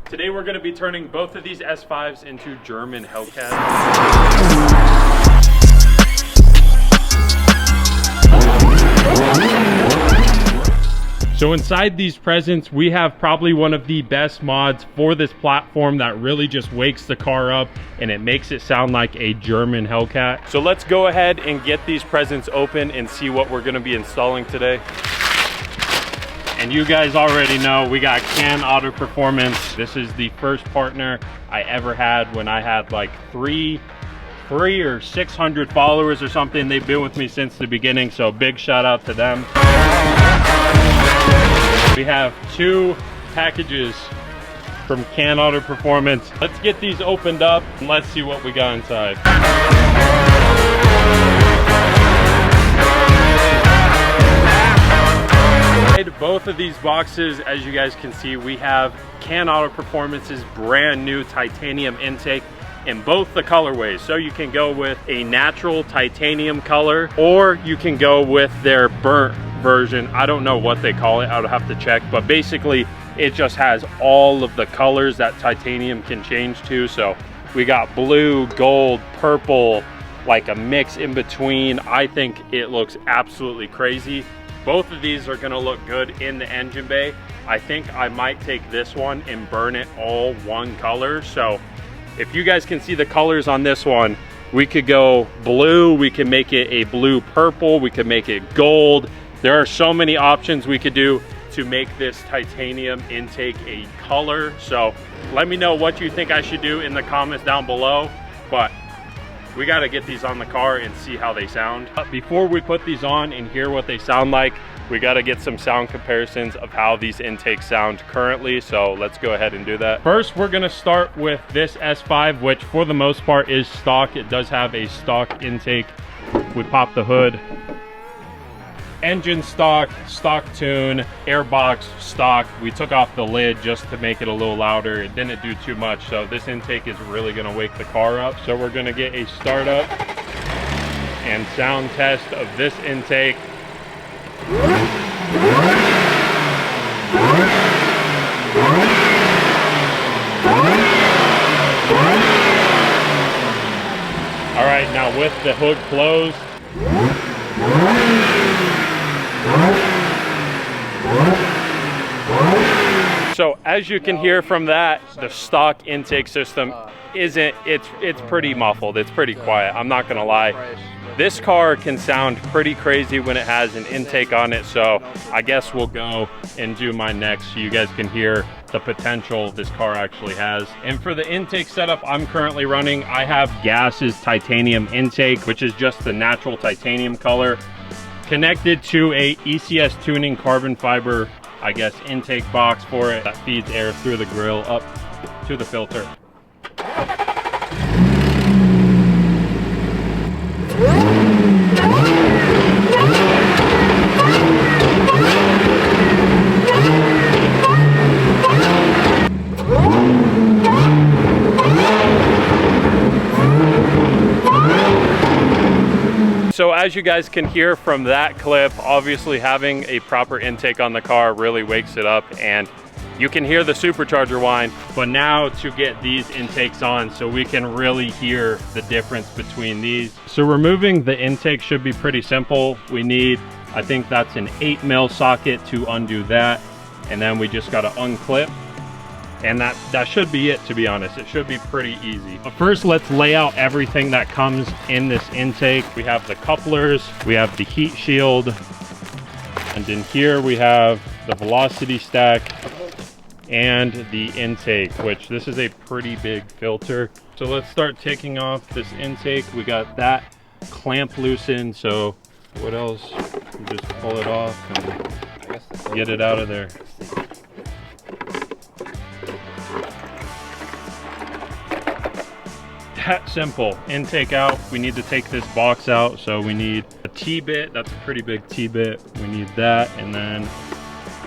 Today we're going to be turning both of these S5s into German Hellcats. So inside these presents, we have probably one of the best mods for this platform that really just wakes the car up and it makes it sound like a German Hellcat. So let's go ahead and get these presents open and see what we're gonna be installing today. And you guys already know we got Can Auto Performance. This is the first partner I ever had when I had like three or 600 followers or something. They've been with me since the beginning, so big shout out to them. We have 2 packages from Can Auto Performance. Let's get these opened up and let's see what we got inside. Both of these boxes, as you guys can see, we have Can Auto Performance's brand new titanium intake in both the colorways. So you can go with a natural titanium color, or you can go with their burnt version. I don't know what they call it, I would have to check, but basically it just has all of the colors that titanium can change to. So we got blue, gold, purple, like a mix in between. I think it looks absolutely crazy. Both of these are gonna look good in the engine bay. I think I might take this one and burn it all one color. So if you guys can see the colors on this one, we could go blue, we can make it a blue purple, we could make it gold. There are so many options we could do to make this titanium intake a color. So let me know what you think I should do in the comments down below. But we got to get these on the car and see how they sound. But before we put these on and hear what they sound like, we got to get some sound comparisons of how these intakes sound currently. So let's go ahead and do that. First, we're going to start with this S5, which for the most part is stock. It does have a stock intake. We pop the hood. Engine stock, stock tune, airbox stock. We took off the lid just to make it a little louder. It didn't do too much, so this intake is really gonna wake the car up. So we're gonna get a startup and sound test of this intake. All right, now with the hood closed, so as you can hear from that, the stock intake system it's pretty muffled, it's pretty quiet, I'm not gonna lie. This car can sound pretty crazy when it has an intake on it, so I guess we'll go and do mine next so you guys can hear the potential this car actually has. And for the intake setup I'm currently running, I have Gas's titanium intake, which is just the natural titanium color, connected to a ECS tuning carbon fiber, I guess, intake box for it that feeds air through the grill up to the filter. So as you guys can hear from that clip, obviously having a proper intake on the car really wakes it up, and you can hear the supercharger whine. But now to get these intakes on so we can really hear the difference between these. So removing the intake should be pretty simple. We need, I think that's an 8mm socket to undo that, and then we just got to unclip. And that should be it, to be honest. It should be pretty easy. But first, let's lay out everything that comes in this intake. We have the couplers, we have the heat shield, and in here we have the velocity stack and the intake, which this is a pretty big filter. So let's start taking off this intake. We got that clamp loosened, so what else? You just pull it off and get it out of there. That simple. Intake out. We need to take this box out, so we need a T-bit. That's a pretty big T-bit. We need that, and then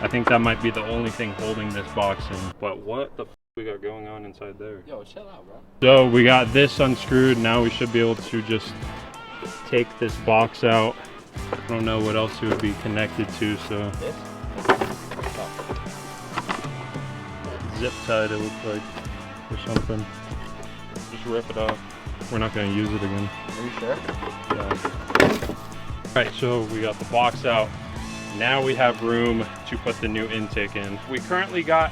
I think that might be the only thing holding this box in. But what the f we got going on inside there? Yo, chill out, bro. So we got this unscrewed. Now we should be able to just take this box out. I don't know what else it would be connected to, so. zip tied, it looks like, or something. Just rip it off. We're not going to use it again. Are you sure? Yeah. Alright, so we got the box out. Now we have room to put the new intake in. We currently got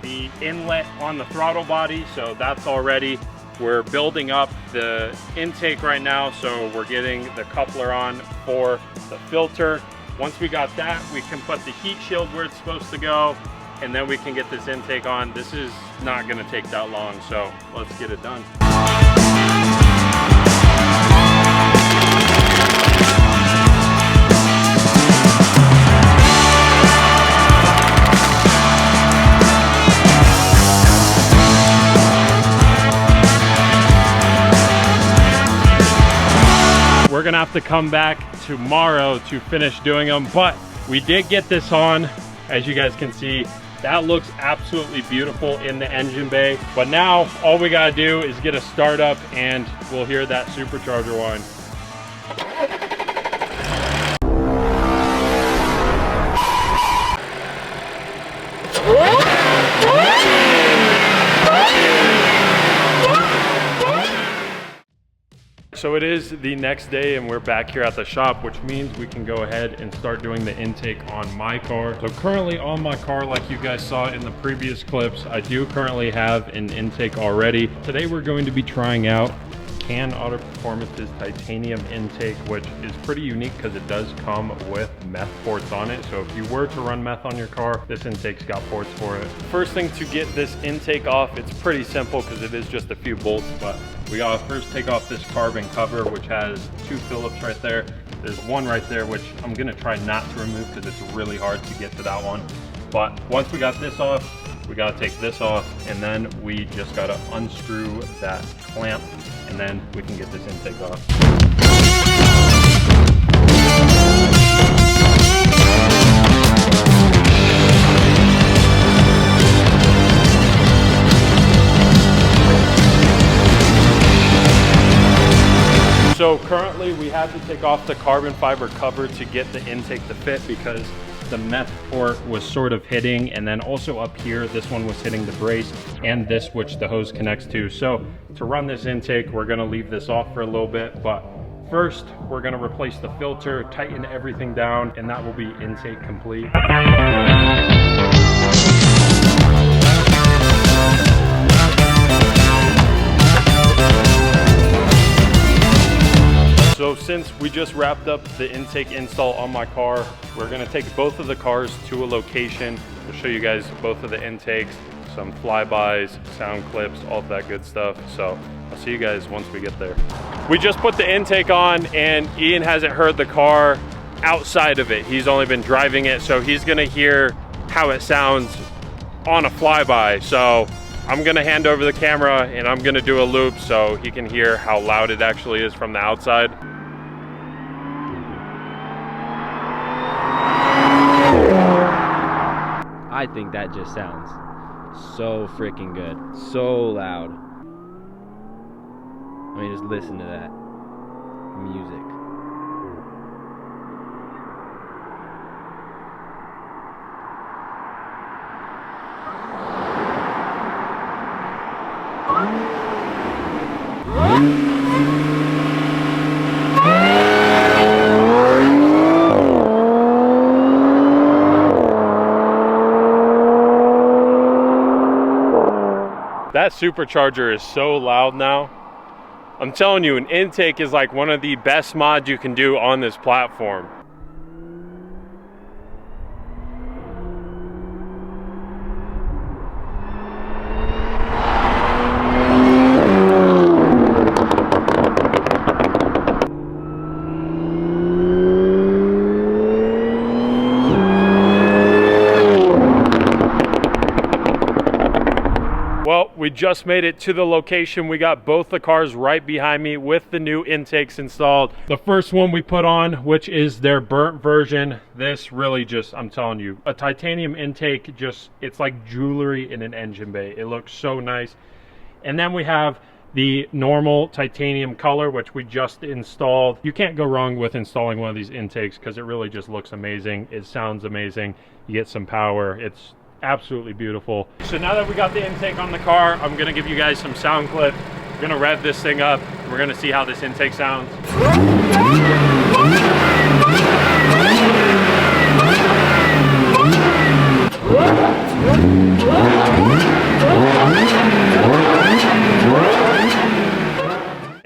the inlet on the throttle body, so that's all ready. We're building up the intake right now, so we're getting the coupler on for the filter. Once we got that, we can put the heat shield where it's supposed to go, and then we can get this intake on. This is not gonna take that long, so let's get it done. We're gonna have to come back tomorrow to finish doing them, but we did get this on. As you guys can see, that looks absolutely beautiful in the engine bay. But now all we gotta do is get a start up and we'll hear that supercharger whine. So it is the next day and we're back here at the shop, which means we can go ahead and start doing the intake on my car. So currently on my car, like you guys saw in the previous clips, I do currently have an intake already. Today we're going to be trying out Can Auto Performance's titanium intake, which is pretty unique because it does come with meth ports on it. So if you were to run meth on your car, this intake's got ports for it. First thing to get this intake off, it's pretty simple because it is just a few bolts, but we gotta first take off this carbon cover, which has 2 Phillips right there. There's one right there, which I'm gonna try not to remove because it's really hard to get to that one. But once we got this off, we gotta take this off, and then we just gotta unscrew that clamp, and then we can get this intake off. So currently we had to take off the carbon fiber cover to get the intake to fit because the meth port was sort of hitting, and then also up here, this one was hitting the brace and this which the hose connects to. So to run this intake, we're gonna leave this off for a little bit, but first we're gonna replace the filter, tighten everything down, and that will be intake complete. So since we just wrapped up the intake install on my car, we're gonna take both of the cars to a location. We'll show you guys both of the intakes, some flybys, sound clips, all of that good stuff. So I'll see you guys once we get there. We just put the intake on and Ian hasn't heard the car outside of it. He's only been driving it, so he's gonna hear how it sounds on a flyby. So I'm gonna hand over the camera and I'm gonna do a loop so he can hear how loud it actually is from the outside. I think that just sounds so freaking good. So loud. I mean, just listen to that music. That supercharger is so loud now. I'm telling you, an intake is like one of the best mods you can do on this platform. Well, we just made it to the location. We got both the cars right behind me with the new intakes installed. The first one we put on, which is their burnt version. This really just, I'm telling you, a titanium intake, just, it's like jewelry in an engine bay. It looks so nice. And then we have the normal titanium color, which we just installed. You can't go wrong with installing one of these intakes because it really just looks amazing. It sounds amazing. You get some power. It's absolutely beautiful. So now that we got the intake on the car, I'm gonna give you guys some sound clips. We're gonna rev this thing up. We're gonna see how this intake sounds.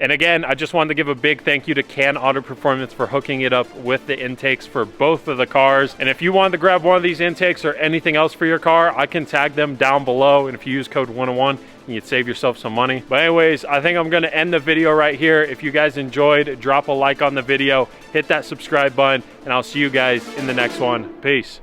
And again, I just wanted to give a big thank you to Can Auto Performance for hooking it up with the intakes for both of the cars. And if you wanted to grab one of these intakes or anything else for your car, I can tag them down below. And if you use code 101, you'd save yourself some money. But anyways, I think I'm gonna end the video right here. If you guys enjoyed, drop a like on the video, hit that subscribe button, and I'll see you guys in the next one. Peace.